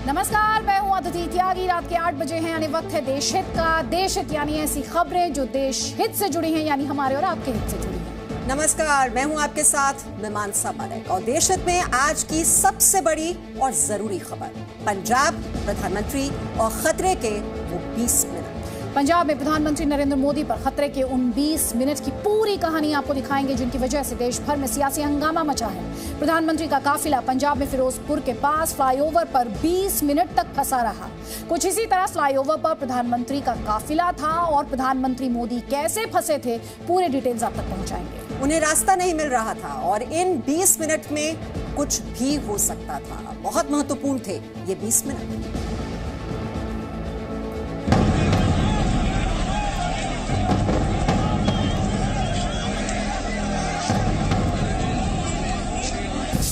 नमस्कार, मैं हूं अदिति त्यागी। रात के 8 बजे हैं, यानी वक्त है देश हित का। देश हित यानी ऐसी खबरें जो देश हित से जुड़ी हैं, यानी हमारे और आपके हित से जुड़ी हैं। नमस्कार, मैं हूं आपके साथ मीमांसा मलिक और देश हित में आज की सबसे बड़ी और जरूरी खबर, पंजाब प्रधानमंत्री और खतरे के वो 20 मिनट। पंजाब में प्रधानमंत्री नरेंद्र मोदी पर खतरे के उन 20 मिनट की पूरी कहानी आपको दिखाएंगे, जिनकी वजह से देश भर में सियासी हंगामा मचा है। प्रधानमंत्री का काफिला पंजाब में फिरोजपुर के पास फ्लाईओवर पर 20 मिनट तक फंसा रहा। कुछ इसी तरह फ्लाईओवर पर प्रधानमंत्री का काफिला था और प्रधानमंत्री मोदी कैसे फंसे थे, पूरे डिटेल्स आप तक पहुंचाएंगे। उन्हें रास्ता नहीं मिल रहा था और इन 20 मिनट में कुछ भी हो सकता था। बहुत महत्वपूर्ण थे ये 20 मिनट।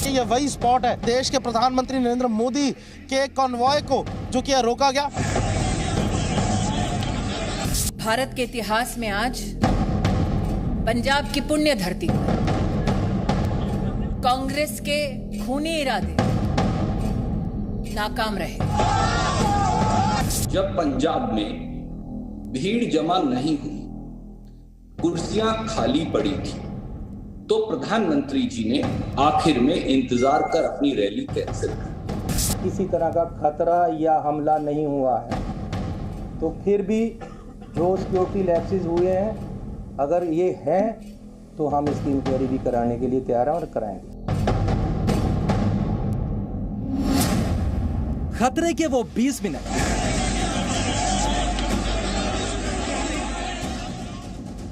ये वही स्पॉट है देश के प्रधानमंत्री नरेंद्र मोदी के कॉन्वॉय को जो कि रोका गया। भारत के इतिहास में आज पंजाब की पुण्य धरती पर कांग्रेस के खूनी इरादे नाकाम रहे। जब पंजाब में भीड़ जमा नहीं हुई, कुर्सियां खाली पड़ी थी, तो प्रधानमंत्री जी ने आखिर में इंतजार कर अपनी रैली कैंसिल की। किसी तरह का खतरा या हमला नहीं हुआ है, तो फिर भी जो सिक्योरिटी लैप्सेस हुए हैं, अगर ये हैं तो हम इसकी इंक्वायरी भी कराने के लिए तैयार हैं और कराएंगे। खतरे के वो 20 मिनट।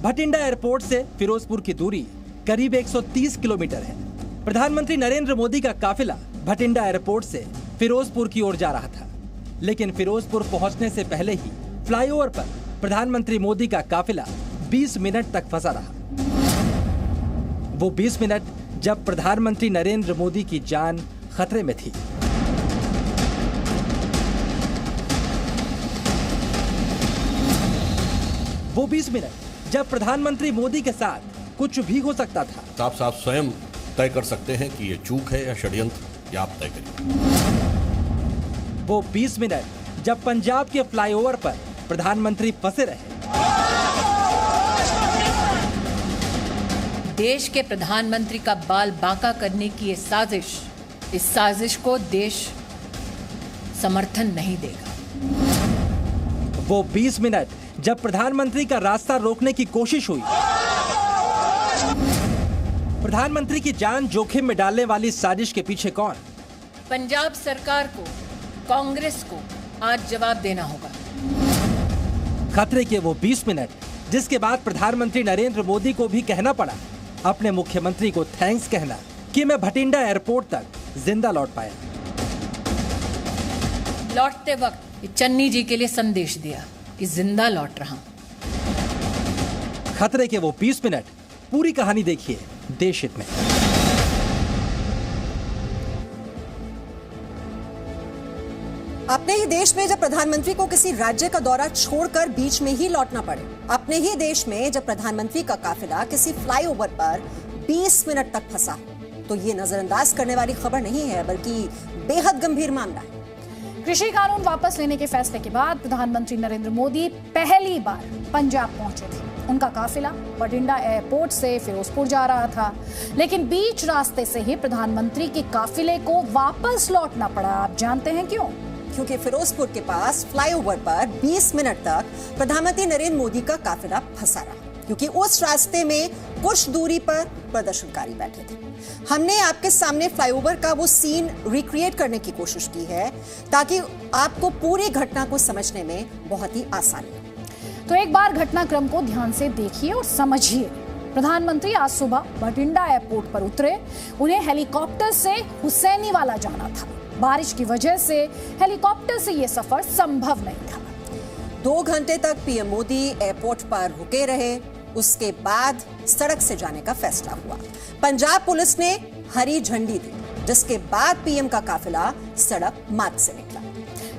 भटिंडा एयरपोर्ट से फिरोजपुर की दूरी करीब 130 किलोमीटर है। प्रधानमंत्री नरेंद्र मोदी का काफिला भटिंडा एयरपोर्ट से फिरोजपुर की ओर जा रहा था, लेकिन फिरोजपुर पहुंचने से पहले ही फ्लाईओवर पर प्रधानमंत्री मोदी का काफिला 20 मिनट तक फंसा रहा। वो 20 मिनट जब प्रधानमंत्री नरेंद्र मोदी की जान खतरे में थी। वो 20 मिनट जब प्रधानमंत्री मोदी के साथ कुछ भी हो सकता था। आप स्वयं तय कर सकते हैं कि ये चूक है या षड्यंत्र, या आप तय करिए। वो 20 मिनट जब पंजाब के फ्लाईओवर पर प्रधानमंत्री फंसे रहे। देश के प्रधानमंत्री का बाल बांका करने की ये साजिश, इस साजिश को देश समर्थन नहीं देगा। वो 20 मिनट जब प्रधानमंत्री का रास्ता रोकने की कोशिश हुई। प्रधानमंत्री की जान जोखिम में डालने वाली साजिश के पीछे कौन? पंजाब सरकार को, कांग्रेस को आज जवाब देना होगा। खतरे के वो 20 मिनट जिसके बाद प्रधानमंत्री नरेंद्र मोदी को भी कहना पड़ा, अपने मुख्यमंत्री को थैंक्स कहना कि मैं भटिंडा एयरपोर्ट तक जिंदा लौट पाया। लौटते वक्त चन्नी जी के लिए संदेश दिया कि जिंदा लौट रहा। खतरे के वो 20 मिनट, पूरी कहानी देखिए देश हित में। अपने ही देश में जब प्रधानमंत्री को किसी राज्य का दौरा छोड़कर बीच में ही लौटना पड़े, अपने ही देश में जब प्रधानमंत्री का काफिला किसी फ्लाईओवर पर 20 मिनट तक फंसा, तो ये नजरअंदाज करने वाली खबर नहीं है, बल्कि बेहद गंभीर मामला है। कृषि कानून वापस लेने के फैसले के बाद प्रधानमंत्री नरेंद्र मोदी पहली बार पंजाब पहुंचे थे। उनका काफिला भटिंडा एयरपोर्ट से फिरोजपुर जा रहा था, लेकिन बीच रास्ते से ही प्रधानमंत्री के काफिले को वापस लौटना पड़ा। आप जानते हैं क्यों? क्योंकि फिरोजपुर के पास फ्लाईओवर पर 20 मिनट तक प्रधानमंत्री नरेंद्र मोदी का काफिला फंसा रहा, क्योंकि उस रास्ते में कुछ दूरी पर प्रदर्शनकारी बैठे थे। हमने आपके सामने फ्लाईओवर का वो सीन रिक्रिएट करने की कोशिश की है, ताकि आपको पूरी घटना को समझने में बहुत ही आसानी हो। तो एक बार घटनाक्रम को ध्यान से देखिए और समझिए। प्रधानमंत्री आज सुबह भटिंडा एयरपोर्ट पर उतरे। उन्हें हेलीकॉप्टर से हुसैनीवाला जाना था। बारिश की वजह से हेलीकॉप्टर से यह सफर संभव नहीं था। 2 घंटे तक पीएम मोदी एयरपोर्ट पर रुके रहे। उसके बाद सड़क से जाने का फैसला हुआ। पंजाब पुलिस ने हरी झंडी दी, जिसके बाद पीएम का काफिला सड़क मार्ग से निकला।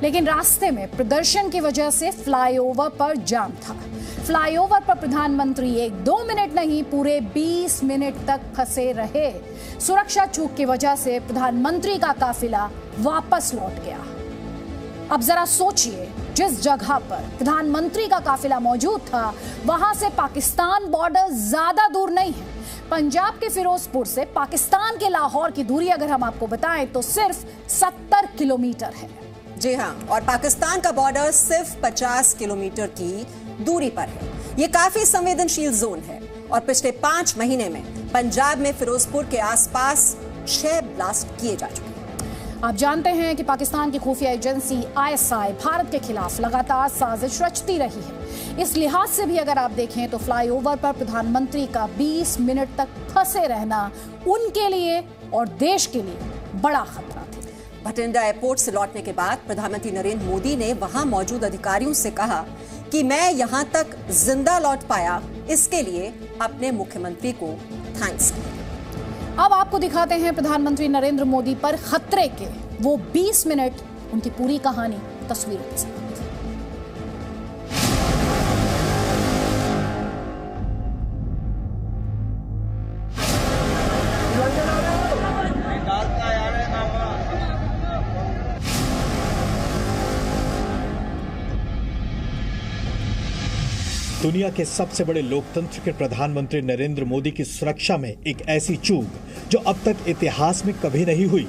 लेकिन रास्ते में प्रदर्शन की वजह से फ्लाईओवर पर जाम था। फ्लाईओवर पर प्रधानमंत्री 1-2 मिनट नहीं, पूरे 20 मिनट तक फंसे रहे। सुरक्षा चूक की वजह से प्रधानमंत्री का काफिला वापस लौट गया। अब जरा सोचिए, जिस जगह पर प्रधानमंत्री का काफिला मौजूद था वहां से पाकिस्तान बॉर्डर ज्यादा दूर नहीं है। पंजाब के फिरोजपुर से पाकिस्तान के लाहौर की दूरी अगर हम आपको बताएं तो सिर्फ 70 किलोमीटर है। जी हां, और पाकिस्तान का बॉर्डर सिर्फ 50 किलोमीटर की दूरी पर है। ये काफी संवेदनशील जोन है और पिछले 5 महीने में पंजाब में फिरोजपुर के आसपास 6 ब्लास्ट किए जा चुके हैं। आप जानते हैं कि पाकिस्तान की खुफिया एजेंसी ISI भारत के खिलाफ लगातार साजिश रचती रही है। इस लिहाज से भी अगर आप देखें तो फ्लाईओवर पर प्रधानमंत्री का 20 मिनट तक फंसे रहना उनके लिए और देश के लिए बड़ा खतरा था। भटिंडा एयरपोर्ट से लौटने के बाद प्रधानमंत्री नरेंद्र मोदी ने वहां मौजूद अधिकारियों से कहा कि मैं यहां तक जिंदा लौट पाया, इसके लिए अपने मुख्यमंत्री को थैंक्स। अब आपको दिखाते हैं प्रधानमंत्री नरेंद्र मोदी पर खतरे के वो 20 मिनट, उनकी पूरी कहानी तस्वीरों के साथ। दुनिया के सबसे बड़े लोकतंत्र के प्रधानमंत्री नरेंद्र मोदी की सुरक्षा में एक ऐसी चूक जो अब तक इतिहास में कभी नहीं हुई।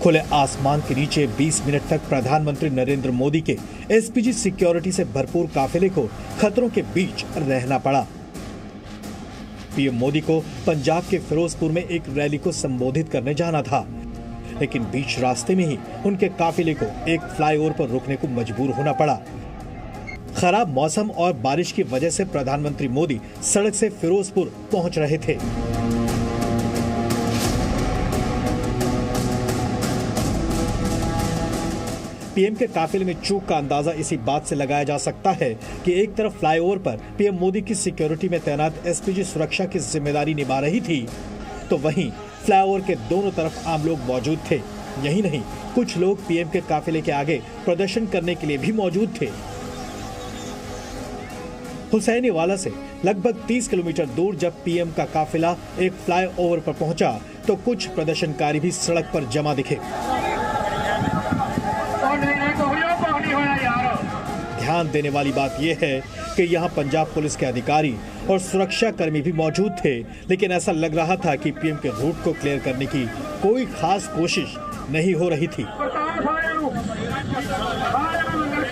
खुले आसमान के नीचे 20 मिनट तक प्रधानमंत्री नरेंद्र मोदी के एसपीजी सिक्योरिटी से भरपूर काफिले को खतरों के बीच रहना पड़ा। पीएम मोदी को पंजाब के फिरोजपुर में एक रैली को संबोधित करने जाना था, लेकिन बीच रास्ते में ही उनके काफिले को एक फ्लाईओवर पर रुकने को मजबूर होना पड़ा। खराब मौसम और बारिश की वजह से प्रधानमंत्री मोदी सड़क से फिरोजपुर पहुंच रहे थे। पीएम के काफिले में चूक का अंदाजा इसी बात से लगाया जा सकता है कि एक तरफ फ्लाईओवर पर पीएम मोदी की सिक्योरिटी में तैनात एसपीजी सुरक्षा की जिम्मेदारी निभा रही थी, तो वहीं फ्लाईओवर के दोनों तरफ आम लोग मौजूद थे। यही नहीं, कुछ लोग पीएम के काफिले के आगे प्रदर्शन करने के लिए भी मौजूद थे। हुसैनीवाला से लगभग 30 किलोमीटर दूर जब पीएम का काफिला एक फ्लाईओवर पर पहुंचा तो कुछ प्रदर्शनकारी भी सड़क पर जमा दिखे। ध्यान देने वाली बात यह है कि यहाँ पंजाब पुलिस के अधिकारी और सुरक्षा कर्मी भी मौजूद थे, लेकिन ऐसा लग रहा था कि पीएम के रूट को क्लियर करने की कोई खास कोशिश नहीं हो रही थी।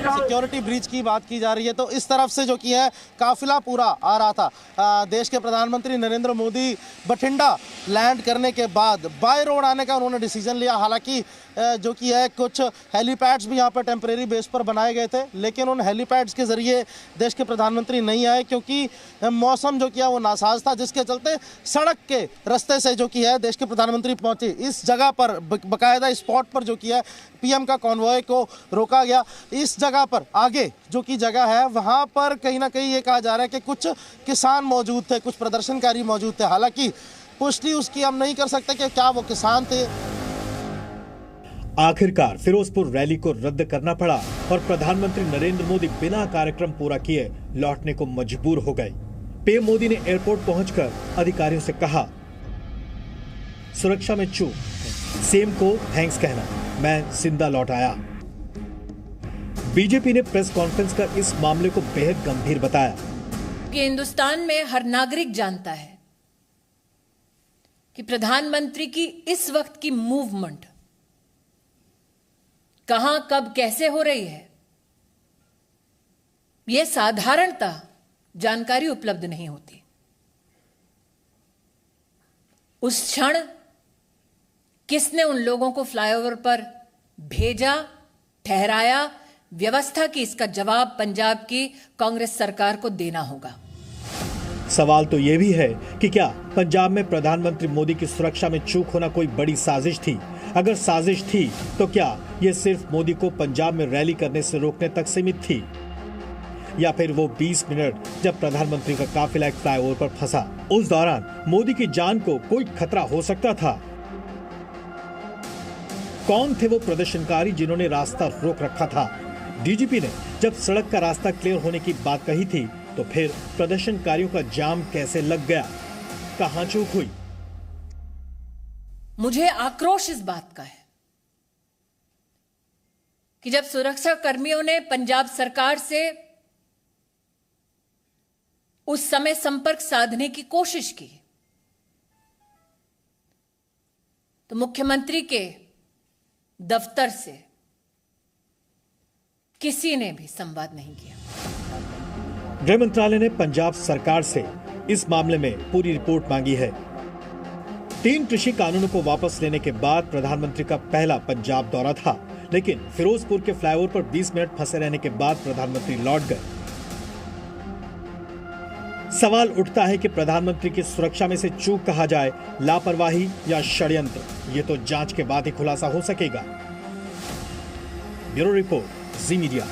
सिक्योरिटी ब्रीच की बात की जा रही है तो इस तरफ से जो कि है काफिला पूरा आ रहा था। देश के प्रधानमंत्री नरेंद्र मोदी बठिंडा लैंड करने के बाद बाय रोड आने का उन्होंने डिसीजन लिया। हालांकि जो कि है कुछ हेलीपैड्स भी यहाँ पर टेम्परेरी बेस पर बनाए गए थे, लेकिन उन हेलीपैड्स के जरिए देश के प्रधानमंत्री नहीं आए क्योंकि मौसम जो कि है वो नासाज था, जिसके चलते सड़क के रास्ते से जो कि है देश के प्रधानमंत्री पहुंचे। इस जगह पर बाकायदा स्पॉट पर जो कि है पीएम का कॉन्वॉय को रोका गया। इस जगह पर आगे जो कि जगह है वहां पर कहीं ना कहीं ये कहा जा रहा है कि कुछ किसान मौजूद थे, कुछ प्रदर्शनकारी मौजूद थे। हालांकि पुष्टि उसकी हम नहीं कर सकते कि क्या वो किसान थे। आखिरकार फिरोजपुर रैली को रद्द करना पड़ा और प्रधानमंत्री नरेंद्र मोदी बिना कार्यक्रम पूरा किए लौटने को मजबूर हो गए। पीएम मोदी ने एयरपोर्ट पहुंचकर अधिकारियों से कहा, सुरक्षा में चूक, सीएम को थैंक्स कहना, मैं जिंदा लौट आया। बीजेपी ने प्रेस कॉन्फ्रेंस कर इस मामले को बेहद गंभीर बताया कि हिंदुस्तान में हर नागरिक जानता है कि प्रधानमंत्री की इस वक्त की मूवमेंट कहां, कब, कैसे हो रही है, यह साधारणतः जानकारी उपलब्ध नहीं होती। उस क्षण किसने उन लोगों को फ्लाईओवर पर भेजा, ठहराया, व्यवस्था की, इसका जवाब पंजाब की कांग्रेस सरकार को देना होगा। सवाल तो यह भी है कि क्या पंजाब में प्रधानमंत्री मोदी की सुरक्षा में चूक होना कोई बड़ी साजिश थी? अगर साजिश थी तो क्या यह सिर्फ मोदी को पंजाब में रैली करने से रोकने तक सीमित थी, या फिर वो 20 मिनट जब प्रधानमंत्री का काफिला एक फ्लाईओवर पर फंसा, उस दौरान मोदी की जान को कोई खतरा हो सकता था? कौन थे वो प्रदर्शनकारी जिन्होंने रास्ता रोक रखा था? डीजीपी ने जब सड़क का रास्ता क्लियर होने की बात कही थी तो फिर प्रदर्शनकारियों का जाम कैसे लग गया? कहां चूक हुई? मुझे आक्रोश इस बात का है कि जब सुरक्षा कर्मियों ने पंजाब सरकार से उस समय संपर्क साधने की कोशिश की तो मुख्यमंत्री के दफ्तर से किसी ने भी संवाद नहीं किया। गृह मंत्रालय ने पंजाब सरकार से इस मामले में पूरी रिपोर्ट मांगी है। 3 कृषि कानूनों को वापस लेने के बाद प्रधानमंत्री का पहला पंजाब दौरा था, लेकिन फिरोजपुर के फ्लाईओवर पर 20 मिनट फंसे रहने के बाद प्रधानमंत्री लौट गए। सवाल उठता है कि प्रधानमंत्री की सुरक्षा में से चूक कहा जाए, लापरवाही या षड्यंत्र, ये तो जांच के बाद ही खुलासा हो सकेगा। ब्यूरो रिपोर्ट, जी मीडिया।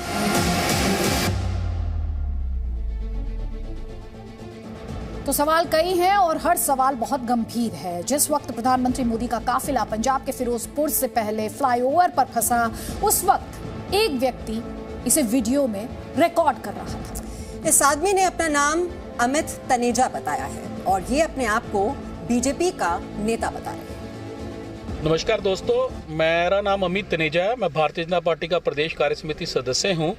तो सवाल कई हैं और हर सवाल बहुत गंभीर है। जिस वक्त प्रधानमंत्री मोदी का काफिला पंजाब के फिरोजपुर से पहले फ्लाईओवर पर फंसा, उस वक्त एक व्यक्ति इसे वीडियो में रिकॉर्ड कर रहा था। इस आदमी ने अपना नाम अमित तनेजा बताया है और ये अपने आप को बीजेपी का नेता बता रहे हैं। नमस्कार दोस्तों, मेरा नाम अमित तनेजा है। मैं भारतीय जनता पार्टी का प्रदेश कार्य समिति सदस्य हूं।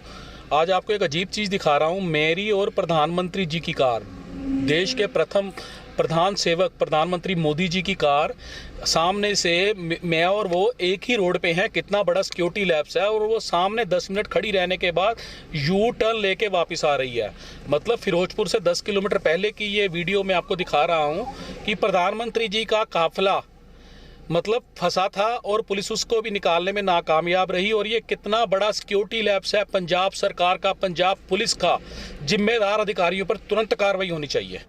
आज आपको एक अजीब चीज़ दिखा रहा हूं। मेरी और प्रधानमंत्री जी की कार, देश के प्रथम प्रधान सेवक प्रधानमंत्री मोदी जी की कार, सामने से मैं और वो एक ही रोड पे हैं। कितना बड़ा सिक्योरिटी लैप्स है। और वो सामने 10 मिनट खड़ी रहने के बाद यू टर्न लेके वापस आ रही है। मतलब फिरोजपुर से 10 किलोमीटर पहले की ये वीडियो मैं आपको दिखा रहा हूँ कि प्रधानमंत्री जी का काफिला मतलब फंसा था और पुलिस उसको भी निकालने में नाकामयाब रही। और ये कितना बड़ा सिक्योरिटी लैप्स है पंजाब सरकार का, पंजाब पुलिस का। जिम्मेदार अधिकारियों पर तुरंत कार्रवाई होनी चाहिए।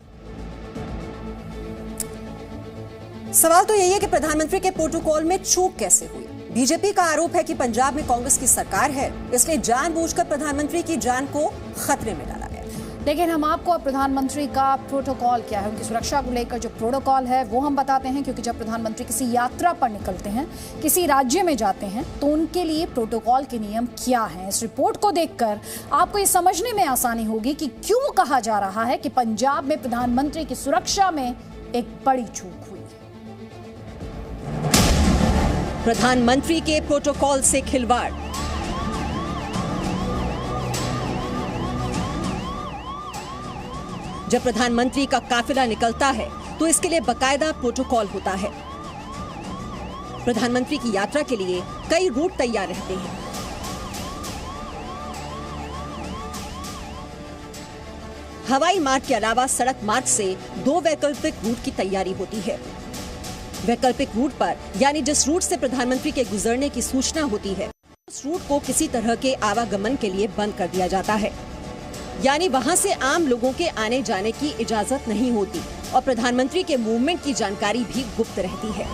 सवाल तो यही है कि प्रधानमंत्री के प्रोटोकॉल में चूक कैसे हुई। बीजेपी का आरोप है कि पंजाब में कांग्रेस की सरकार है, इसलिए जानबूझकर प्रधानमंत्री की जान को खतरे में डाला गया। लेकिन हम आपको अब प्रधानमंत्री का प्रोटोकॉल क्या है, उनकी सुरक्षा को लेकर जो प्रोटोकॉल है वो हम बताते हैं। क्योंकि जब प्रधानमंत्री किसी यात्रा पर निकलते हैं, किसी राज्य में जाते हैं, तो उनके लिए प्रोटोकॉल के नियम क्या हैं। इस रिपोर्ट को देखकर आपको ये समझने में आसानी होगी कि क्यों कहा जा रहा है कि पंजाब में प्रधानमंत्री की सुरक्षा में एक बड़ी चूक हुई। प्रधानमंत्री के प्रोटोकॉल से खिलवाड़। जब प्रधानमंत्री का काफिला निकलता है तो इसके लिए बाकायदा प्रोटोकॉल होता है। प्रधानमंत्री की यात्रा के लिए कई रूट तैयार रहते हैं। हवाई मार्ग के अलावा सड़क मार्ग से 2 वैकल्पिक रूट की तैयारी होती है। वैकल्पिक रूट पर, यानी जिस रूट से प्रधानमंत्री के गुजरने की सूचना होती है, उस रूट को किसी तरह के आवागमन के लिए बंद कर दिया जाता है। यानी वहां से आम लोगों के आने जाने की इजाजत नहीं होती और प्रधानमंत्री के मूवमेंट की जानकारी भी गुप्त रहती है।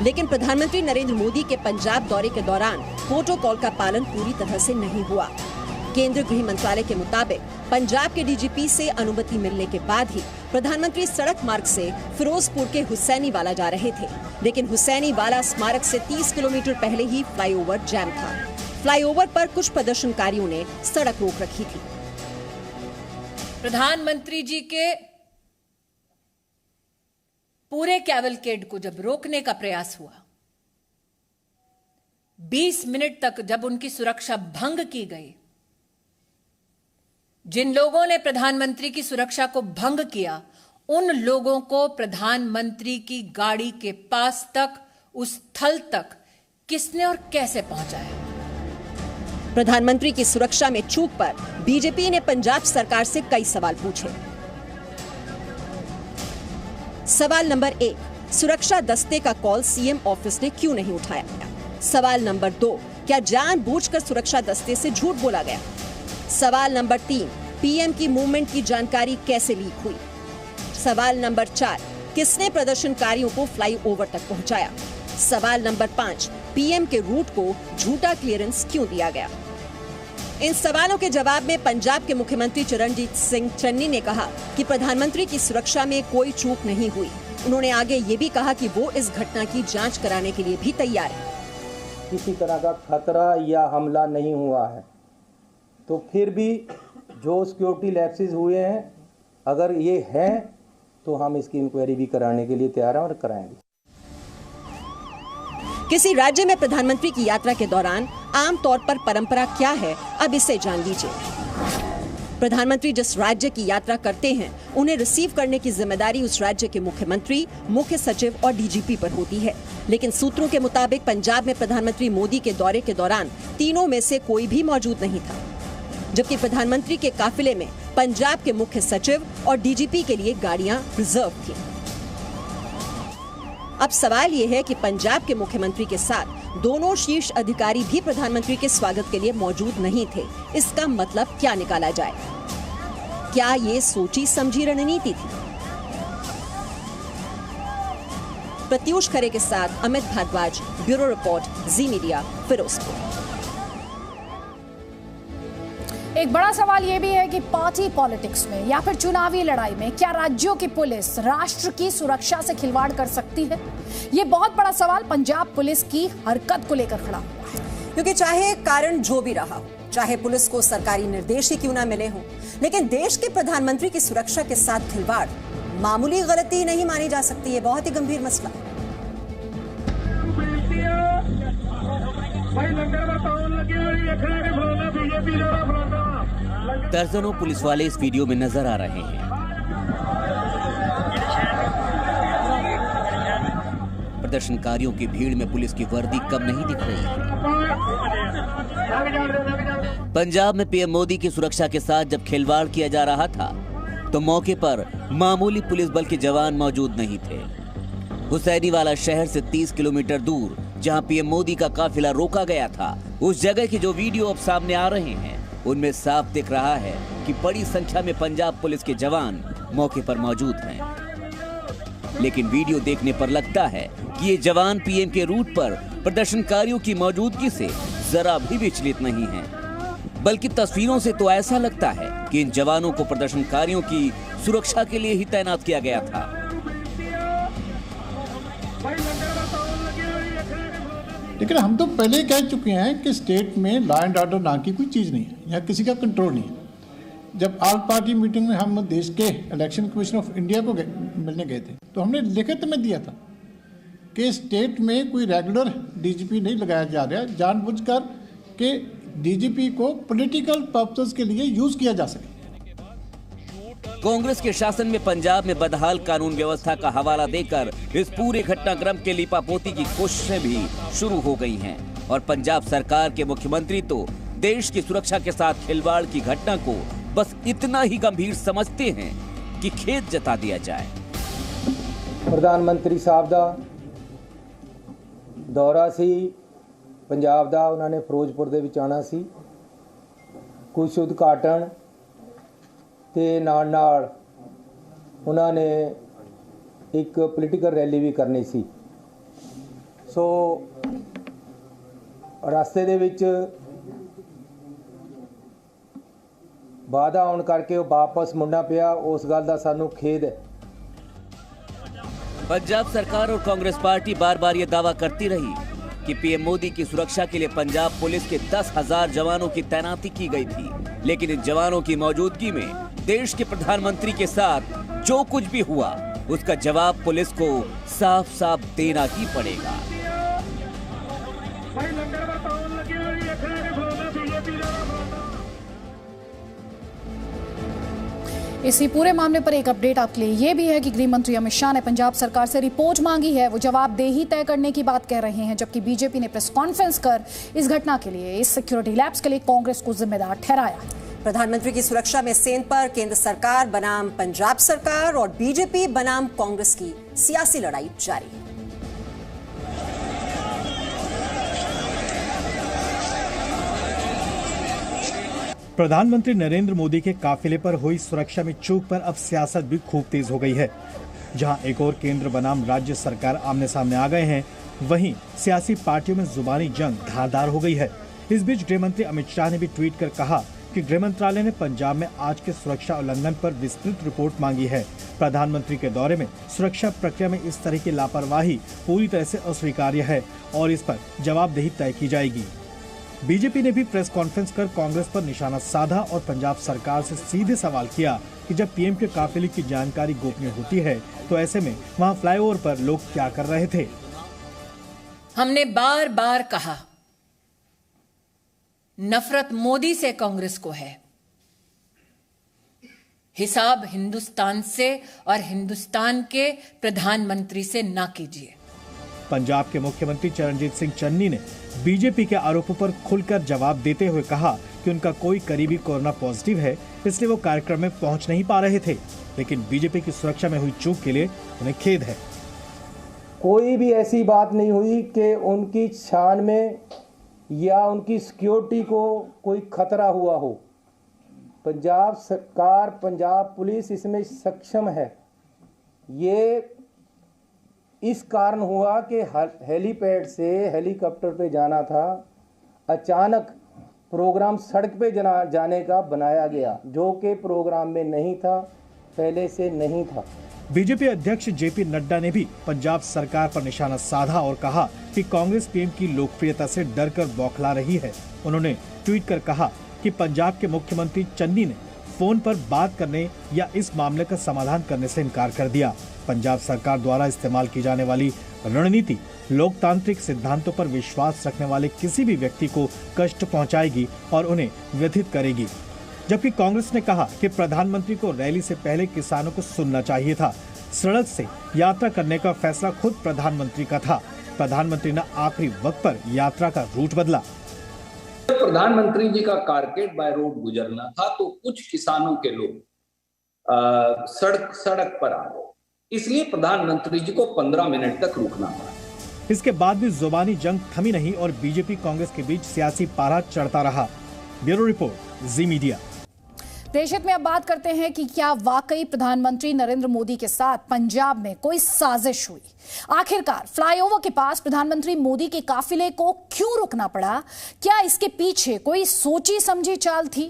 लेकिन प्रधानमंत्री नरेंद्र मोदी के पंजाब दौरे के दौरान प्रोटोकॉल का पालन पूरी तरह से नहीं हुआ। केंद्रीय गृह मंत्रालय के मुताबिक पंजाब के डीजीपी से अनुमति मिलने के बाद ही प्रधानमंत्री सड़क मार्ग से फिरोजपुर के हुसैनीवाला जा रहे थे। लेकिन हुसैनीवाला स्मारक से 30 किलोमीटर पहले ही फ्लाईओवर जैम था। फ्लाईओवर पर कुछ प्रदर्शनकारियों ने सड़क रोक रखी थी। प्रधानमंत्री जी के पूरे कैवलकेड को जब रोकने का प्रयास हुआ, 20 मिनट तक जब उनकी सुरक्षा भंग की गई, जिन लोगों ने प्रधानमंत्री की सुरक्षा को भंग किया, उन लोगों को प्रधानमंत्री की गाड़ी के पास तक, उस स्थल तक किसने और कैसे पहुंचाया। प्रधानमंत्री की सुरक्षा में चूक पर बीजेपी ने पंजाब सरकार से कई सवाल पूछे। सवाल नंबर 1, सुरक्षा दस्ते का कॉल सीएम ऑफिस ने क्यों नहीं उठाया। सवाल नंबर 2, क्या जानबूझकर सुरक्षा दस्ते से झूठ बोला गया। सवाल नंबर 3, पीएम की मूवमेंट की जानकारी कैसे लीक हुई। सवाल नंबर 4, किसने प्रदर्शनकारियों को फ्लाईओवर तक पहुंचाया। सवाल नंबर 5, पीएम के रूट को झूठा क्लियरेंस क्यों दिया गया। इन सवालों के जवाब में पंजाब के मुख्यमंत्री चरणजीत सिंह चन्नी ने कहा कि प्रधानमंत्री की सुरक्षा में कोई चूक नहीं हुई। उन्होंने आगे ये भी कहा कि वो इस घटना की जांच कराने के लिए भी तैयार है। किसी तरह का खतरा या हमला नहीं हुआ है, तो फिर भी जो सिक्योरिटी लैप्सेस हुए हैं, अगर ये हैं तो हम इसकी इंक्वायरी भी कराने के लिए तैयार हैं और कराएंगे। किसी राज्य में प्रधानमंत्री की यात्रा के दौरान आमतौर पर परंपरा क्या है, अब इसे जान लीजिए। प्रधानमंत्री जिस राज्य की यात्रा करते हैं, उन्हें रिसीव करने की जिम्मेदारी उस राज्य के मुख्यमंत्री, मुख्य सचिव और डीजीपी पर होती है। लेकिन सूत्रों के मुताबिक पंजाब में प्रधानमंत्री मोदी के दौरे के दौरान तीनों में से कोई भी मौजूद नहीं था, जबकि प्रधानमंत्री के काफिले में पंजाब के मुख्य सचिव और डीजीपी के लिए गाड़ियां रिजर्व थी। अब सवाल ये है कि पंजाब के मुख्यमंत्री के साथ दोनों शीर्ष अधिकारी भी प्रधानमंत्री के स्वागत के लिए मौजूद नहीं थे। इसका मतलब क्या निकाला जाए? क्या ये सोची समझी रणनीति थी? प्रत्यूष खरे के साथ अमित भारद्वाज, ब्यूरो रिपोर्ट, जी मीडिया, फिरोजपुर। एक बड़ा सवाल यह भी है कि पार्टी पॉलिटिक्स में या फिर चुनावी लड़ाई में क्या राज्यों की पुलिस राष्ट्र की सुरक्षा से खिलवाड़ कर सकती है? ये बहुत बड़ा सवाल पंजाब पुलिस की हरकत को लेकर खड़ा हुआ है। क्योंकि चाहे कारण जो भी रहा हो, चाहे पुलिस को सरकारी निर्देश ही क्यों ना मिले हों, लेकिन देश के प्रधानमंत्री की सुरक्षा के साथ खिलवाड़ मामूली गलती नहीं मानी जा सकती है। बहुत ही गंभीर मसला। दर्जनों पुलिस वाले इस वीडियो में नजर आ रहे हैं। प्रदर्शनकारियों की भीड़ में पुलिस की वर्दी कम नहीं दिख रही है। पंजाब में पीएम मोदी की सुरक्षा के साथ जब खिलवाड़ किया जा रहा था, तो मौके पर मामूली पुलिस बल के जवान मौजूद नहीं थे। हुसैनीवाला शहर से 30 किलोमीटर दूर जहां पीएम मोदी का काफिला रोका गया था, उस जगह के जो वीडियो अब सामने आ रहे हैं, उनमें साफ दिख रहा है कि बड़ी संख्या में पंजाब पुलिस के जवान मौके पर मौजूद हैं। लेकिन वीडियो देखने पर लगता है कि ये जवान पीएम के रूट पर प्रदर्शनकारियों की मौजूदगी से जरा भी विचलित नहीं हैं। बल्कि तस्वीरों से तो ऐसा लगता है कि इन जवानों को प्रदर्शनकारियों की सुरक्षा के लिए ही तैनात किया गया था। लेकिन हम तो पहले ही कह चुके हैं कि स्टेट में लॉ एंड ऑर्डर नाम की कोई चीज़ नहीं है, यहाँ किसी का कंट्रोल नहीं है। जब ऑल पार्टी मीटिंग में हम देश के इलेक्शन कमीशन ऑफ इंडिया को मिलने गए थे, तो हमने लिखित में दिया था कि स्टेट में कोई रेगुलर डीजीपी नहीं लगाया जा रहा है, जानबूझकर कि डीजीपी को पॉलिटिकल पर्पस के लिए यूज किया जा सके। कांग्रेस के शासन में पंजाब में बदहाल कानून व्यवस्था का हवाला देकर इस पूरे घटनाक्रम के लिपापोती की कोशिशें भी शुरू हो गई हैं और पंजाब सरकार के मुख्यमंत्री तो देश की सुरक्षा के साथ खिलवाड़ की घटना को बस इतना ही गंभीर समझते हैं कि खेद जता दिया जाए। प्रधानमंत्री साहब दा दौरा सी पंजाब दा, उन्होंने फिरोजपुर दे विच आना सी, कुछ उद्घाटन ते नाल उन्होंने एक पोलिटिकल रैली भी करनी सी। सो रास्ते दे विच बाधा आउण करके वापस मुड़ना पिया, उस गल दा सानू खेद है। पंजाब सरकार और कांग्रेस पार्टी बार बार ये दावा करती रही कि पीएम मोदी की सुरक्षा के लिए पंजाब पुलिस के 10,000 जवानों की तैनाती की गई थी, लेकिन इन जवानों की मौजूदगी में देश के प्रधानमंत्री के साथ जो कुछ भी हुआ उसका जवाब पुलिस को साफ साफ देना ही पड़ेगा। इसी पूरे मामले पर एक अपडेट आपके लिए ये भी है कि गृह मंत्री अमित शाह ने पंजाब सरकार से रिपोर्ट मांगी है। वो जवाबदेही तय करने की बात कह रहे हैं, जबकि बीजेपी ने प्रेस कॉन्फ्रेंस कर इस घटना के लिए, इस सिक्योरिटी लैप्स के लिए कांग्रेस को जिम्मेदार ठहराया। प्रधानमंत्री की सुरक्षा में सेंध पर केंद्र सरकार बनाम पंजाब सरकार और बीजेपी बनाम कांग्रेस की सियासी लड़ाई जारी है। प्रधानमंत्री नरेंद्र मोदी के काफिले पर हुई सुरक्षा में चूक पर अब सियासत भी खूब तेज हो गई है। जहां एक और केंद्र बनाम राज्य सरकार आमने सामने आ गए हैं, वहीं सियासी पार्टियों में जुबानी जंग धारदार हो गई है। इस बीच गृह मंत्री अमित शाह ने भी ट्वीट कर कहा कि गृह मंत्रालय ने पंजाब में आज के सुरक्षा उल्लंघन पर विस्तृत रिपोर्ट मांगी है। प्रधानमंत्री के दौरे में सुरक्षा प्रक्रिया में इस तरह की लापरवाही पूरी तरह से अस्वीकार्य है और इस पर जवाबदेही तय की जाएगी। बीजेपी ने भी प्रेस कॉन्फ्रेंस कर कांग्रेस पर निशाना साधा और पंजाब सरकार से सीधे सवाल किया कि जब पीएम के काफिले की जानकारी गोपनीय होती है तो ऐसे में वहां फ्लाईओवर पर लोग क्या कर रहे थे। हमने बार बार कहा, नफरत मोदी से कांग्रेस को है, हिसाब हिंदुस्तान से और हिंदुस्तान के प्रधानमंत्री से ना कीजिए। पंजाब के मुख्यमंत्री चरणजीत सिंह चन्नी ने बीजेपी के आरोपों पर खुलकर जवाब देते हुए कहा कि उनका कोई करीबी कोरोना पॉजिटिव है, इसलिए वो कार्यक्रम में पहुंच नहीं पा रहे थे, लेकिन बीजेपी की सुरक्षा में हुई चूक के लिए उन्हें खेद है। कोई भी ऐसी बात नहीं हुई कि उनकी शान में या उनकी सिक्योरिटी को कोई खतरा हुआ हो। पंजाब सरकार, पंजाब पुलिस इसमें सक्षम है। ये इस कारण हुआ कि हेलीपैड से हेलीकॉप्टर पे जाना था, अचानक प्रोग्राम सड़क पे जाने का बनाया गया, जो कि प्रोग्राम में नहीं था, पहले से नहीं था। बीजेपी अध्यक्ष जेपी नड्डा ने भी पंजाब सरकार पर निशाना साधा और कहा कि कांग्रेस पीएम की लोकप्रियता से डरकर बौखला रही है। उन्होंने ट्वीट कर कहा कि पंजाब के मुख्यमंत्री चन्नी ने फोन पर बात करने या इस मामले का समाधान करने से इनकार कर दिया। पंजाब सरकार द्वारा इस्तेमाल की जाने वाली रणनीति लोकतांत्रिक सिद्धांतों पर विश्वास रखने वाले किसी भी व्यक्ति को कष्ट पहुंचाएगी और उन्हें व्यथित करेगी। जबकि कांग्रेस ने कहा कि प्रधानमंत्री को रैली से पहले किसानों को सुनना चाहिए था। सड़क से यात्रा करने का फैसला खुद प्रधानमंत्री का था। प्रधानमंत्री ने आखिरी वक्त पर यात्रा का रूट बदला। प्रधानमंत्री जी का कारकेड बाय रोड गुजरना था तो कुछ किसानों के लोग सड़क पर आ गए, इसलिए प्रधानमंत्री जी को 15 मिनट तक रुकना पड़ा। इसके बाद भी जुबानी जंग थमी नहीं और बीजेपी कांग्रेस के बीच सियासी पारा चढ़ता रहा। ब्यूरो रिपोर्ट, जी मीडिया। देशहित में अब बात करते हैं कि क्या वाकई प्रधानमंत्री नरेंद्र मोदी के साथ पंजाब में कोई साजिश हुई। आखिरकार फ्लाईओवर के पास प्रधानमंत्री मोदी के काफिले को क्यों रुकना पड़ा? क्या इसके पीछे कोई सोची समझी चाल थी?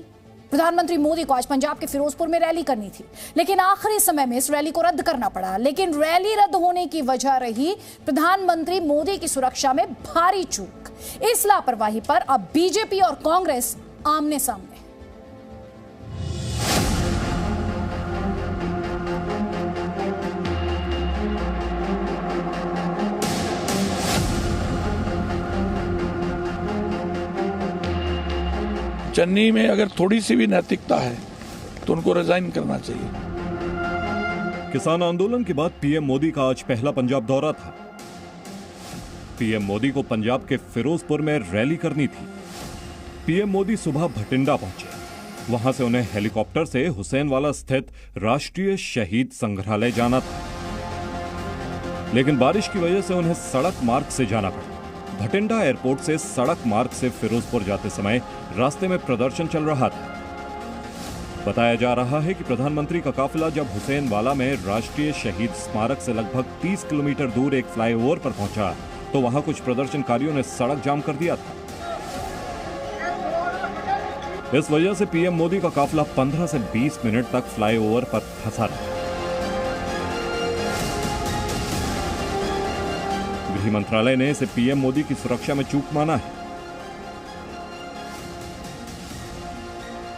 प्रधानमंत्री मोदी को आज पंजाब के फिरोजपुर में रैली करनी थी, लेकिन आखिरी समय में इस रैली को रद्द करना पड़ा। लेकिन रैली रद्द होने की वजह रही प्रधानमंत्री मोदी की सुरक्षा में भारी चूक। इस लापरवाही पर अब बीजेपी और कांग्रेस आमने सामने। चन्नी में अगर थोड़ी सी भी नैतिकता है तो उनको रिजाइन करना चाहिए। किसान आंदोलन के बाद पीएम मोदी का आज पहला पंजाब दौरा था। पीएम मोदी को पंजाब के फिरोजपुर में रैली करनी थी। पीएम मोदी सुबह भटिंडा पहुंचे। वहां से उन्हें हेलीकॉप्टर से हुसैनवाला स्थित राष्ट्रीय शहीद संग्रहालय जाना था, लेकिन बारिश की वजह से उन्हें सड़क मार्ग से जाना पड़ा। भटिंडा एयरपोर्ट से सड़क मार्ग से फिरोजपुर जाते समय रास्ते में प्रदर्शन चल रहा था। बताया जा रहा है कि प्रधानमंत्री का काफिला जब हुसैनवाला में राष्ट्रीय शहीद स्मारक से लगभग 30 किलोमीटर दूर एक फ्लाईओवर पर पहुंचा तो वहां कुछ प्रदर्शनकारियों ने सड़क जाम कर दिया था। इस वजह से पीएम मोदी का काफिला 15 से 20 मिनट तक फ्लाईओवर पर फंसा रहा। गृह मंत्रालय ने इसे पीएम मोदी की सुरक्षा में चूक माना है।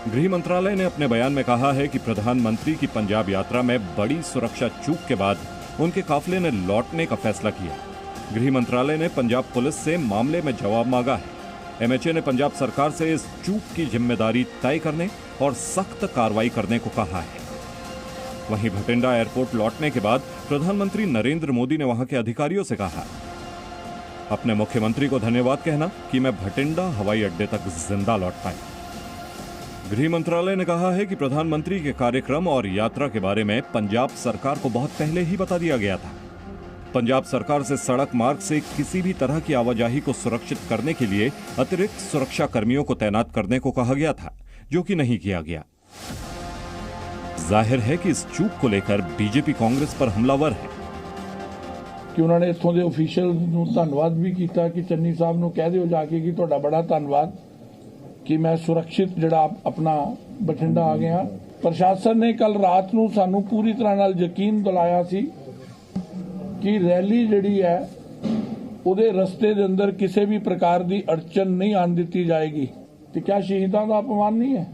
गृह मंत्रालय ने अपने बयान में कहा है कि प्रधानमंत्री की पंजाब यात्रा में बड़ी सुरक्षा चूक के बाद उनके काफिले ने लौटने का फैसला किया। गृह मंत्रालय ने पंजाब पुलिस से मामले में जवाब मांगा है। एमएचए ने पंजाब सरकार से इस चूक की जिम्मेदारी तय करने और सख्त कार्रवाई करने को कहा है। वहीं भटिंडा एयरपोर्ट लौटने के बाद प्रधानमंत्री नरेंद्र मोदी ने वहां के अधिकारियों से कहा, अपने मुख्यमंत्री को धन्यवाद कहना कि मैं भटिंडा हवाई अड्डे तक जिंदा लौट पाया। गृह मंत्रालय ने कहा है कि प्रधानमंत्री के कार्यक्रम और यात्रा के बारे में पंजाब सरकार को बहुत पहले ही बता दिया गया था। पंजाब सरकार से सड़क मार्ग से किसी भी तरह की आवाजाही को सुरक्षित करने के लिए अतिरिक्त सुरक्षा कर्मियों को तैनात करने को कहा गया था, जो कि नहीं किया गया। जाहिर है कि इस चूक को लेकर बीजेपी कांग्रेस पर हमलावर है कि उन्होंने इत्थों के ऑफिशियल ਨੂੰ ਧੰਨਵਾਦ भी किया कि चन्नी साहब ਨੂੰ कह ਦਿਓ जाके कि ਤੁਹਾਡਾ बड़ा ਧੰਨਵਾਦ कि मैं सुरक्षित ਜਿਹੜਾ अपना बठिंडा आ गया। प्रशासन ने कल रात ਨੂੰ ਸਾਨੂੰ पूरी तरह ਨਾਲ ਯਕੀਨ ਦਿਲਾਇਆ ਸੀ कि रैली ਜਿਹੜੀ है ਉਹਦੇ ਰਸਤੇ ਦੇ ਅੰਦਰ ਕਿਸੇ ਵੀ ਪ੍ਰਕਾਰ ਦੀ ਅੜਚਨ नहीं ਆਣ ਦਿੱਤੀ जाएगी। ਤੇ क्या शहीदां ਦਾ अपमान नहीं है?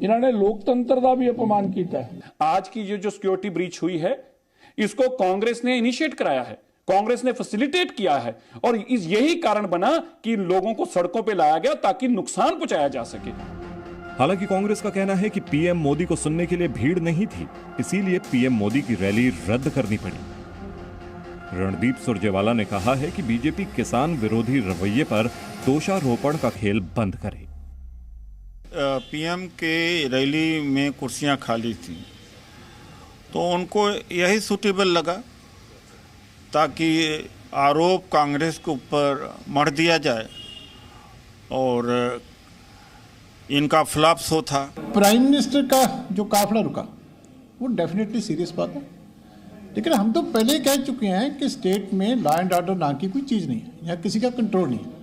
इन्होंने लोकतंत्र का भी अपमान किया है। आज की ये जो सिक्योरिटी ब्रीच हुई है इसको कांग्रेस ने इनिशिएट कराया है। कांग्रेस ने फैसिलिटेट किया है और यही कारण बना कि लोगों को सड़कों पे लाया गया ताकि नुकसान पहुंचाया जा सके। हालांकि कांग्रेस का कहना है कि पीएम मोदी को सुनने के लिए भीड़ नहीं थी, इसीलिए पीएम मोदी की रैली रद्द करनी पड़ी। रणदीप सुरजेवाला ने कहा है कि बीजेपी किसान विरोधी रवैये पर दोषारोपण का खेल बंद करे। पीएम के रैली में कुर्सियां खाली थी तो उनको यही सूटेबल लगा ताकि आरोप कांग्रेस के ऊपर मढ़ दिया जाए और इनका फ्लॉप्स हो था। प्राइम मिनिस्टर का जो काफिला रुका वो डेफिनेटली सीरियस बात है, लेकिन हम तो पहले ही कह चुके हैं कि स्टेट में लॉ एंड ऑर्डर नाम की कोई चीज़ नहीं है, यहाँ किसी का कंट्रोल नहीं है।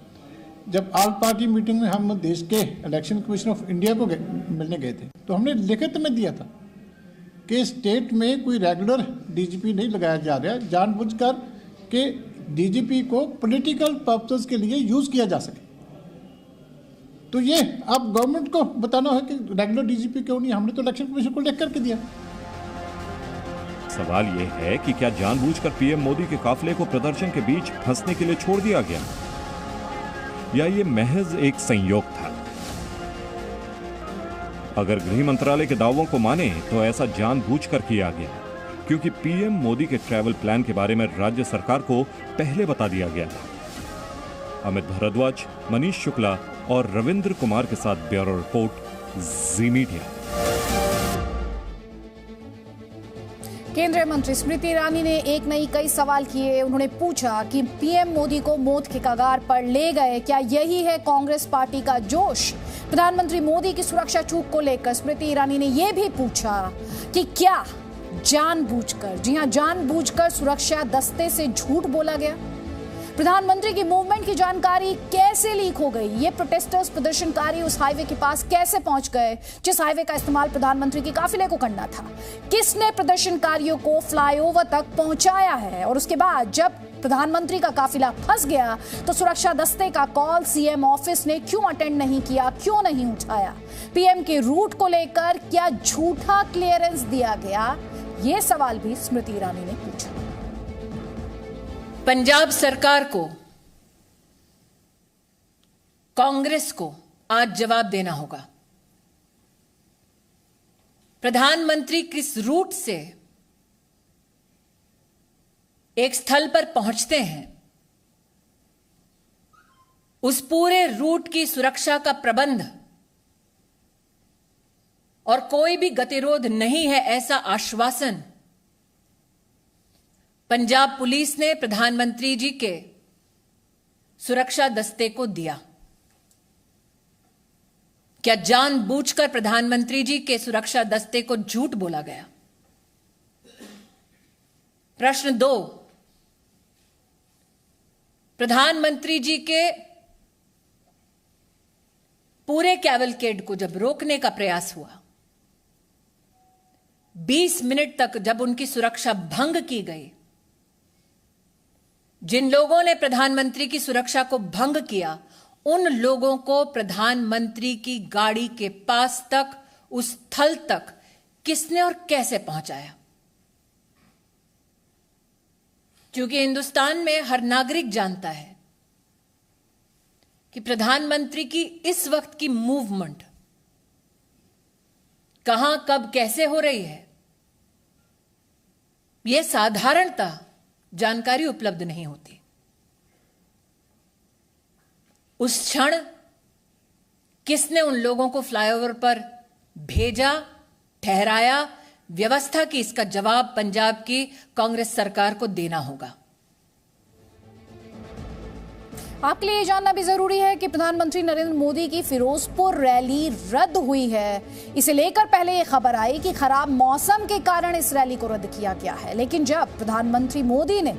जब ऑल पार्टी मीटिंग में हम देश के इलेक्शन कमीशन ऑफ इंडिया को मिलने गए थे तो हमने लिखित में दिया था कि स्टेट में कोई रेगुलर डीजीपी नहीं लगाया जा रहा है, जानबूझकर कि डीजीपी को पॉलिटिकल पर्पसेस के लिए यूज़ किया जा सके। तो ये अब गवर्नमेंट को बताना है कि रेगुलर डीजीपी क्यों नहीं, हमने तो इलेक्शन कमीशन को लिख करके दिया। सवाल यह है कि क्या जानबूझकर पीएम मोदी के काफिले को प्रदर्शन के बीच फंसने के लिए छोड़ दिया गया या ये महज एक संयोग था? अगर गृह मंत्रालय के दावों को माने तो ऐसा जानबूझकर किया गया, क्योंकि पीएम मोदी के ट्रैवल प्लान के बारे में राज्य सरकार को पहले बता दिया गया था। अमित भारद्वाज, मनीष शुक्ला और रविंद्र कुमार के साथ ब्यूरो रिपोर्ट, जी मीडिया। केंद्रीय मंत्री स्मृति ईरानी ने एक नहीं कई सवाल किए। उन्होंने पूछा कि पीएम मोदी को मौत के कगार पर ले गए, क्या यही है कांग्रेस पार्टी का जोश? प्रधानमंत्री मोदी की सुरक्षा चूक को लेकर स्मृति ईरानी ने यह भी पूछा कि क्या जानबूझकर, जी हां जानबूझकर सुरक्षा दस्ते से झूठ बोला गया? प्रधानमंत्री की मूवमेंट की जानकारी कैसे लीक हो गई? ये प्रोटेस्टर्स, प्रदर्शनकारी उस हाईवे के पास कैसे पहुंच गए जिस हाईवे का इस्तेमाल प्रधानमंत्री के काफिले को करना था? किसने प्रदर्शनकारियों को फ्लाईओवर तक पहुंचाया है? और उसके बाद जब प्रधानमंत्री का काफिला फंस गया तो सुरक्षा दस्ते का कॉल सीएम ऑफिस ने क्यों अटेंड नहीं किया, क्यों नहीं उठाया? पीएम के रूट को लेकर क्या झूठा क्लियरेंस दिया गया? ये सवाल भी स्मृति ईरानी ने पूछा। पंजाब सरकार को, कांग्रेस को आज जवाब देना होगा। प्रधानमंत्री किस रूट से एक स्थल पर पहुंचते हैं, उस पूरे रूट की सुरक्षा का प्रबंध और कोई भी गतिरोध नहीं है, ऐसा आश्वासन पंजाब पुलिस ने प्रधानमंत्री जी के सुरक्षा दस्ते को दिया। क्या जानबूझकर प्रधानमंत्री जी के सुरक्षा दस्ते को झूठ बोला गया? प्रश्न 2, प्रधानमंत्री जी के पूरे कैवलकेड को जब रोकने का प्रयास हुआ, 20 मिनट तक जब उनकी सुरक्षा भंग की गई, जिन लोगों ने प्रधानमंत्री की सुरक्षा को भंग किया उन लोगों को प्रधानमंत्री की गाड़ी के पास तक, उस स्थल तक किसने और कैसे पहुंचाया? क्योंकि हिंदुस्तान में हर नागरिक जानता है कि प्रधानमंत्री की इस वक्त की मूवमेंट कहां, कब, कैसे हो रही है, यह साधारणतः जानकारी उपलब्ध नहीं होती। उस क्षण किसने उन लोगों को फ्लाईओवर पर भेजा, ठहराया, व्यवस्था की, इसका जवाब पंजाब की कांग्रेस सरकार को देना होगा। आपके लिए जानना भी जरूरी है कि प्रधानमंत्री नरेंद्र मोदी की फिरोजपुर रैली रद्द हुई है। इसे लेकर पहले यह खबर आई कि खराब मौसम के कारण इस रैली को रद्द किया गया है, लेकिन जब प्रधानमंत्री मोदी ने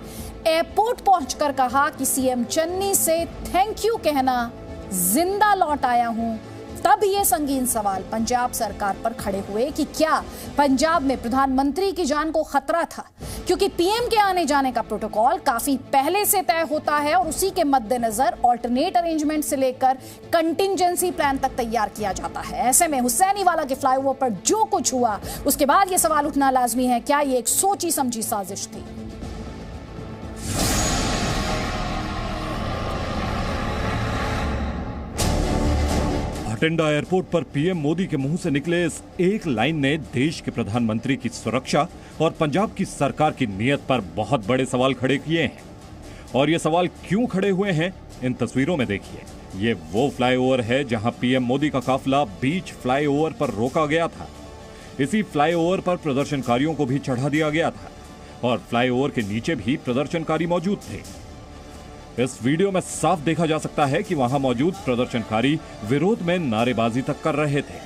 एयरपोर्ट पहुंचकर कहा कि सीएम चन्नी से थैंक यू कहना जिंदा लौट आया हूं, तब ये संगीन सवाल पंजाब सरकार पर खड़े हुए कि क्या पंजाब में प्रधानमंत्री की जान को खतरा था? क्योंकि पीएम के आने जाने का प्रोटोकॉल काफी पहले से तय होता है और उसी के मद्देनजर ऑल्टरनेट अरेंजमेंट से लेकर कंटिंजेंसी प्लान तक तैयार किया जाता है। ऐसे में हुसैनीवाला के फ्लाईओवर पर जो कुछ हुआ, उसके बाद यह सवाल उठना लाजमी है, क्या ये एक सोची समझी साजिश थी? भटिंडा एयरपोर्ट पर पीएम मोदी के मुंह से निकले इस एक लाइन ने देश के प्रधानमंत्री की सुरक्षा और पंजाब की सरकार की नीयत पर बहुत बड़े सवाल खड़े किए हैं। और ये सवाल क्यों खड़े हुए हैं, इन तस्वीरों में देखिए। ये वो फ्लाईओवर है जहां पीएम मोदी का काफिला बीच फ्लाईओवर पर रोका गया था। इसी फ्लाईओवर पर प्रदर्शनकारियों को भी चढ़ा दिया गया था और फ्लाईओवर के नीचे भी प्रदर्शनकारी मौजूद थे। इस वीडियो में साफ देखा जा सकता है कि वहां मौजूद प्रदर्शनकारी विरोध में नारेबाजी तक कर रहे थे।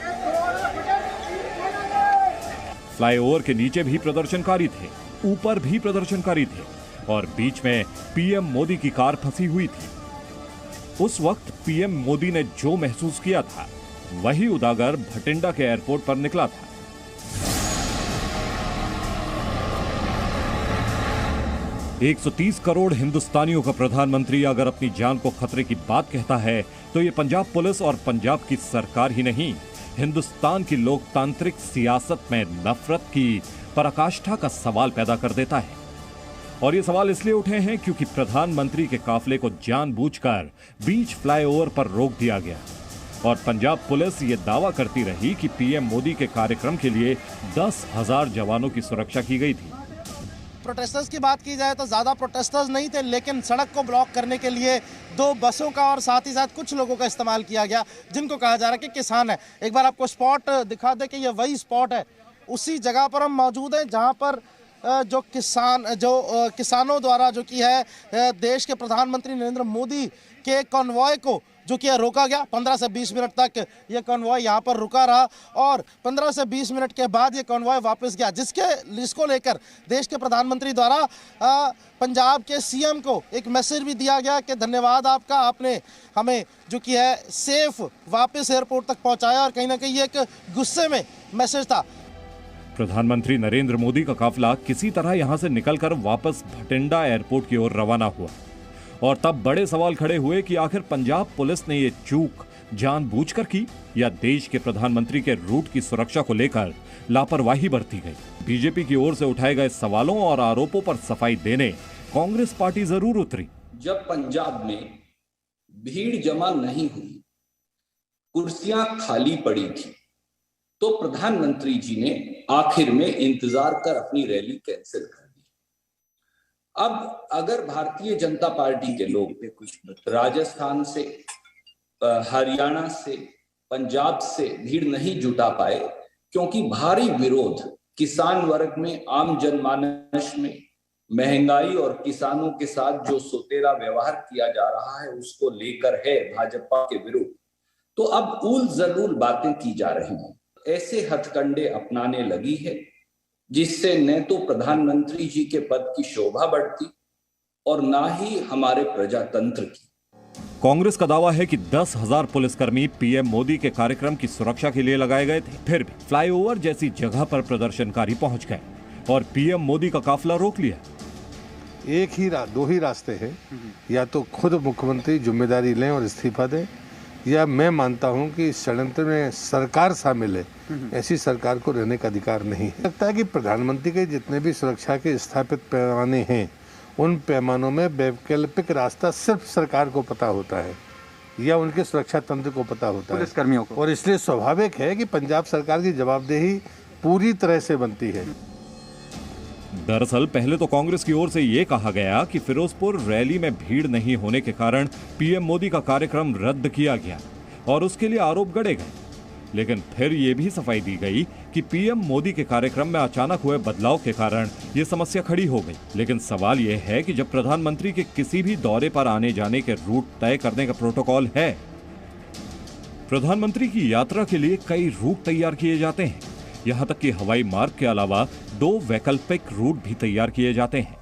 फ्लाईओवर के नीचे भी प्रदर्शनकारी थे, ऊपर भी प्रदर्शनकारी थे और बीच में पीएम मोदी की कार फंसी हुई थी। उस वक्त पीएम मोदी ने जो महसूस किया था वही उजागर भटिंडा के एयरपोर्ट पर निकला था। एक 130 करोड़ हिंदुस्तानियों का प्रधानमंत्री अगर अपनी जान को खतरे की बात कहता है तो ये पंजाब पुलिस और पंजाब की सरकार ही नहीं, हिंदुस्तान की लोकतांत्रिक सियासत में नफरत की पराकाष्ठा का सवाल पैदा कर देता है। और ये सवाल इसलिए उठे हैं क्योंकि प्रधानमंत्री के काफिले को जानबूझकर बीच फ्लाईओवर पर रोक दिया गया और पंजाब पुलिस ये दावा करती रही कि पीएम मोदी के कार्यक्रम के लिए 10,000 जवानों की सुरक्षा की गई थी। प्रोटेस्टर्स की बात की जाए तो ज़्यादा प्रोटेस्टर्स नहीं थे, लेकिन सड़क को ब्लॉक करने के लिए 2 बसों का और साथ ही साथ कुछ लोगों का इस्तेमाल किया गया जिनको कहा जा रहा है कि किसान है। एक बार आपको स्पॉट दिखा दे कि ये वही स्पॉट है, उसी जगह पर हम मौजूद हैं जहां पर जो किसानों द्वारा जो कि है देश के प्रधानमंत्री नरेंद्र मोदी के कॉन्वॉय को जो कि रोका गया। 15 से 20 मिनट तक ये कॉन्वॉय यहाँ पर रुका रहा और 15 से 20 मिनट के बाद ये कॉन्वॉय वापस गया, जिसको लेकर देश के प्रधानमंत्री द्वारा पंजाब के सीएम को एक मैसेज भी दिया गया कि धन्यवाद आपका, आपने हमें जो कि है सेफ वापस एयरपोर्ट तक पहुँचाया। और कहीं ना कहीं एक गुस्से में मैसेज था। प्रधानमंत्री नरेंद्र मोदी का काफिला किसी तरह यहां से निकलकर वापस भटिंडा एयरपोर्ट की ओर रवाना हुआ और तब बड़े सवाल खड़े हुए कि आखिर पंजाब पुलिस ने ये चूक जानबूझकर की या देश के प्रधानमंत्री के रूट की सुरक्षा को लेकर लापरवाही बरती गई। बीजेपी की ओर से उठाए गए सवालों और आरोपों पर सफाई देने कांग्रेस पार्टी जरूर उतरी। जब पंजाब में भीड़ जमा नहीं हुई, कुर्सियां खाली पड़ी थी, तो प्रधानमंत्री जी ने आखिर में इंतजार कर अपनी रैली कैंसिल कर दी। अब अगर भारतीय जनता पार्टी के लोग राजस्थान से, हरियाणा से, पंजाब से भीड़ नहीं जुटा पाए क्योंकि भारी विरोध किसान वर्ग में, आम जनमानस में महंगाई और किसानों के साथ जो सोतेरा व्यवहार किया जा रहा है उसको लेकर है भाजपा के विरुद्ध, तो अब उल जलूल बातें की जा रही हैं। ऐसे हथकंडे अपनाने लगी है जिससे न तो प्रधानमंत्री जी के पद की शोभा बढ़ती और ना ही हमारे प्रजातंत्र की। कांग्रेस का दावा है कि 10,000 पुलिसकर्मी पीएम मोदी के कार्यक्रम की सुरक्षा के लिए लगाए गए थे, फिर भी फ्लाईओवर जैसी जगह पर प्रदर्शनकारी पहुंच गए और पीएम मोदी का काफिला रोक लिया। दो ही रास्ते हैं, या तो खुद मुख्यमंत्री जिम्मेदारी लें और इस्तीफा दें, या मैं मानता हूं कि इस षड्यंत्र में सरकार शामिल है। ऐसी सरकार को रहने का अधिकार नहीं है। लगता है कि प्रधानमंत्री के जितने भी सुरक्षा के स्थापित पैमाने हैं, उन पैमानों में वैकल्पिक रास्ता सिर्फ सरकार को पता होता है या उनके सुरक्षा तंत्र को पता होता है, पुलिसकर्मियों को। और इसलिए स्वाभाविक है कि पंजाब सरकार की जवाबदेही पूरी तरह से बनती है। दरअसल पहले तो कांग्रेस की ओर से यह कहा गया कि फिरोजपुर रैली में भीड़ नहीं होने के कारण पीएम मोदी का कार्यक्रम रद्द किया गया और उसके लिए आरोप गढ़े गए। लेकिन फिर यह भी सफाई दी गई कि पीएम मोदी के कार्यक्रम में अचानक हुए बदलाव के कारण यह समस्या खड़ी हो गई। लेकिन सवाल यह है कि जब प्रधानमंत्री के किसी भी दौरे पर आने जाने के रूट तय करने का प्रोटोकॉल है, प्रधानमंत्री की यात्रा के लिए कई रूट तैयार किए जाते हैं, यहां तक कि हवाई मार्ग के अलावा 2 वैकल्पिक रूट भी तैयार किए जाते हैं।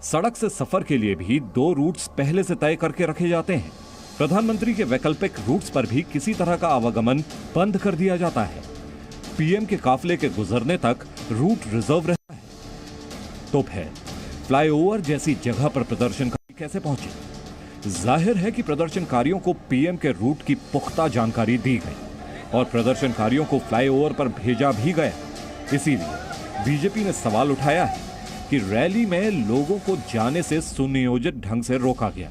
सड़क से सफर के लिए भी 2 रूट्स पहले से तय करके रखे जाते हैं। प्रधानमंत्री के वैकल्पिक रूट्स पर भी किसी तरह का आवागमन बंद कर दिया जाता है। पीएम के काफिले के गुजरने तक रूट रिजर्व रहता है। तो फिर फ्लाईओवर जैसी जगह पर प्रदर्शनकारी कैसे पहुंचे? जाहिर है कि प्रदर्शनकारियों को पीएम के रूट की पुख्ता जानकारी दी गई और प्रदर्शनकारियों को फ्लाईओवर पर भेजा भी गया। इसीलिए बीजेपी ने सवाल उठाया है कि रैली में लोगों को जाने से सुनियोजित ढंग से रोका गया।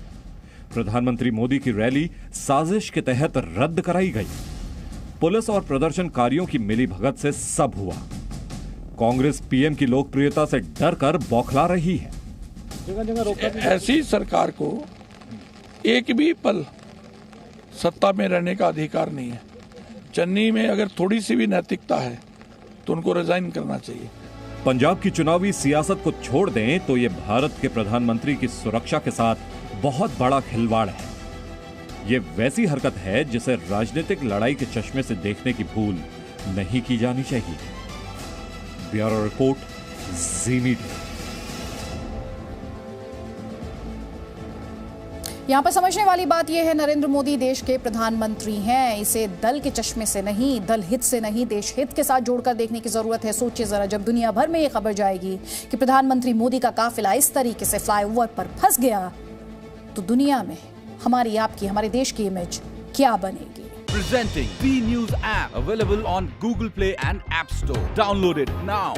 प्रधानमंत्री मोदी की रैली साजिश के तहत रद्द कराई गई। पुलिस और प्रदर्शनकारियों की मिलीभगत से सब हुआ। कांग्रेस पीएम की लोकप्रियता से डरकर बौखला रही है। ऐसी सरकार को एक भी पल सत्ता में रहने का अधिकार नहीं है। चन्नी में अगर थोड़ी सी भी नैतिकता है तो उनको रिजाइन करना चाहिए। पंजाब की चुनावी सियासत को छोड़ दें तो ये भारत के प्रधानमंत्री की सुरक्षा के साथ बहुत बड़ा खिलवाड़ है। ये वैसी हरकत है जिसे राजनीतिक लड़ाई के चश्मे से देखने की भूल नहीं की जानी चाहिए। ब्यूरो रिपोर्ट, जी मीडिया। यहाँ पर समझने वाली बात यह है, नरेंद्र मोदी देश के प्रधानमंत्री हैं। इसे दल के चश्मे से नहीं, दल हित से नहीं, देश हित के साथ जोड़कर देखने की जरूरत है। सोचिए जरा, जब दुनिया भर में ये खबर जाएगी कि प्रधानमंत्री मोदी का काफिला इस तरीके से फ्लाईओवर पर फंस गया, तो दुनिया में हमारी, आपकी, हमारे देश की इमेज क्या बनेगी। Presenting B News app, available on Google Play and App Store. Download it now.